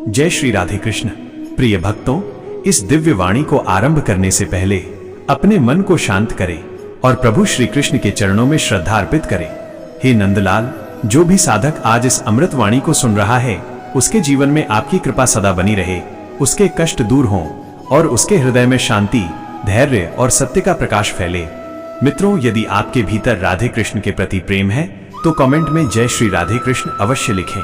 जय श्री राधे कृष्ण। प्रिय भक्तों, इस दिव्य वाणी को आरंभ करने से पहले अपने मन को शांत करें और प्रभु श्री कृष्ण के चरणों में श्रद्धा अर्पित करें। हे नंदलाल, जो भी साधक आज इस अमृत वाणी को सुन रहा है, उसके जीवन में आपकी कृपा सदा बनी रहे, उसके कष्ट दूर हों और उसके हृदय में शांति, धैर्य और सत्य का प्रकाश फैले। मित्रों, यदि आपके भीतर राधे कृष्ण के प्रति प्रेम है तो कमेंट में जय श्री राधे कृष्ण अवश्य लिखें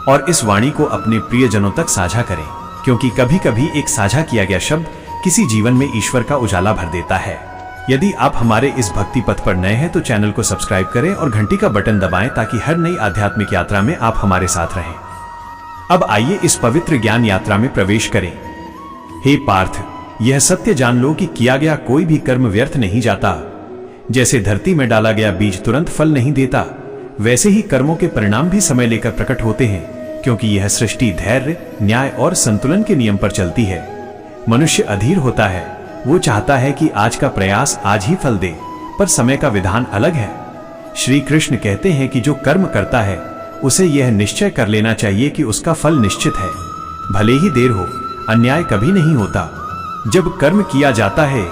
और इस वाणी को अपने प्रियजनों तक साझा करें, क्योंकि कभी कभी एक साझा किया गया शब्द किसी जीवन में ईश्वर का उजाला भर देता है। यदि आप हमारे इस भक्ति पथ पर नए हैं तो चैनल को सब्सक्राइब करें और घंटी का बटन दबाएं ताकि हर नई आध्यात्मिक यात्रा में आप हमारे साथ रहें। अब आइए इस पवित्र ज्ञान यात्रा में प्रवेश करें। हे पार्थ, यह सत्य जान लो कि किया गया कोई भी कर्म व्यर्थ नहीं जाता। जैसे धरती में डाला गया बीज तुरंत फल नहीं देता, वैसे ही कर्मों के परिणाम भी समय लेकर प्रकट होते हैं, क्योंकि यह सृष्टि धैर्य, न्याय और संतुलन के नियम पर चलती है। मनुष्य अधीर होता है, वो चाहता है कि आज का प्रयास आज ही फल दे, पर समय का विधान अलग है। श्री कृष्ण कहते हैं कि जो कर्म करता है उसे यह निश्चय कर लेना चाहिए कि उसका फल निश्चित है, भले ही देर हो। अन्याय कभी नहीं होता। जब कर्म किया जाता है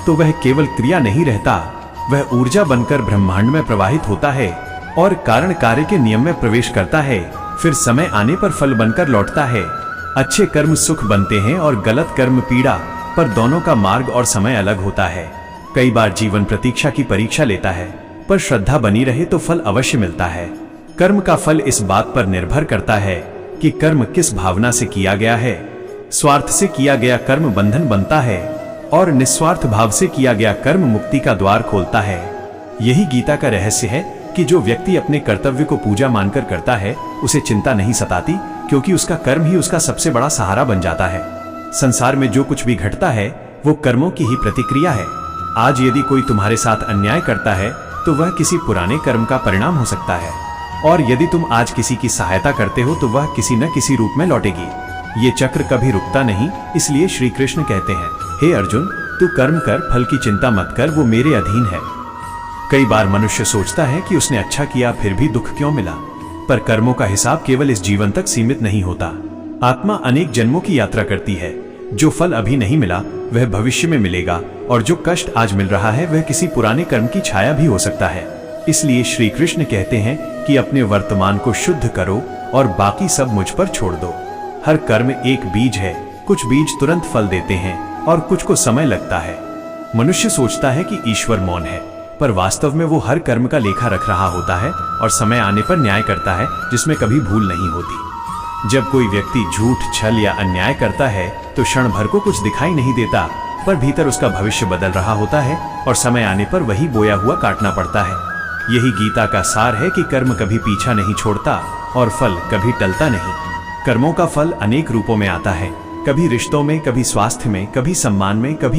तो वह केवल क्रिया नहीं रहता, वह ऊर्जा बनकर ब्रह्मांड में प्रवाहित होता है और कारण कार्य के नियम में प्रवेश करता है, फिर समय आने पर फल बनकर लौटता है। अच्छे कर्म सुख बनते हैं और गलत कर्म पीड़ा, पर दोनों का मार्ग और समय अलग होता है। कई बार जीवन प्रतीक्षा की परीक्षा लेता है, पर श्रद्धा बनी रहे तो फल अवश्य मिलता है। कर्म का फल इस बात पर निर्भर करता है कि कर्म किस भावना से किया गया है। स्वार्थ से किया गया कर्म बंधन बनता है और निस्वार्थ भाव से किया गया कर्म मुक्ति का द्वार खोलता है। यही गीता का रहस्य है कि जो व्यक्ति अपने कर्तव्य को पूजा मानकर करता है, उसे चिंता नहीं सताती, क्योंकि उसका कर्म ही उसका सबसे बड़ा सहारा बन जाता है। संसार में जो कुछ भी घटता है वो कर्मों की ही प्रतिक्रिया है। आज यदि कोई तुम्हारे साथ अन्याय करता है तो वह किसी पुराने कर्म का परिणाम हो सकता है, और यदि तुम आज किसी की सहायता करते हो तो वह किसी न किसी रूप में लौटेगी। ये चक्र कभी रुकता नहीं, इसलिए श्री कृष्ण कहते हैं, हे अर्जुन, तू कर्म कर, फल की चिंता मत कर, वो मेरे अधीन है। कई बार मनुष्य सोचता है कि उसने अच्छा किया फिर भी दुख क्यों मिला, पर कर्मों का हिसाब केवल इस जीवन तक सीमित नहीं होता। आत्मा अनेक जन्मों की यात्रा करती है। जो फल अभी नहीं मिला वह भविष्य में मिलेगा, और जो कष्ट आज मिल रहा है वह किसी पुराने कर्म की छाया भी हो सकता है। इसलिए श्री कृष्ण कहते हैं कि अपने वर्तमान को शुद्ध करो और बाकी सब मुझ पर छोड़ दो। हर कर्म एक बीज है, कुछ बीज तुरंत फल देते हैं और कुछ को समय लगता है। मनुष्य सोचता है कि ईश्वर मौन है, पर वास्तव में वो हर कर्म का लेखा रख रहा होता है और समय आने पर न्याय करता है, जिसमें कभी भूल नहीं होती। जब कोई व्यक्ति झूठ, छल या अन्याय करता है तो क्षण भर को कुछ दिखाई नहीं देता, पर भीतर उसका भविष्य बदल रहा होता है और समय आने पर वही बोया हुआ काटना पड़ता है। यही गीता का सार है कि कर्म कभी पीछा नहीं छोड़ता और फल कभी टलता नहीं। कर्मों का फल अनेक रूपों में आता है, कभी रिश्तों में, कभी स्वास्थ्य में, कभी सम्मान में, कभी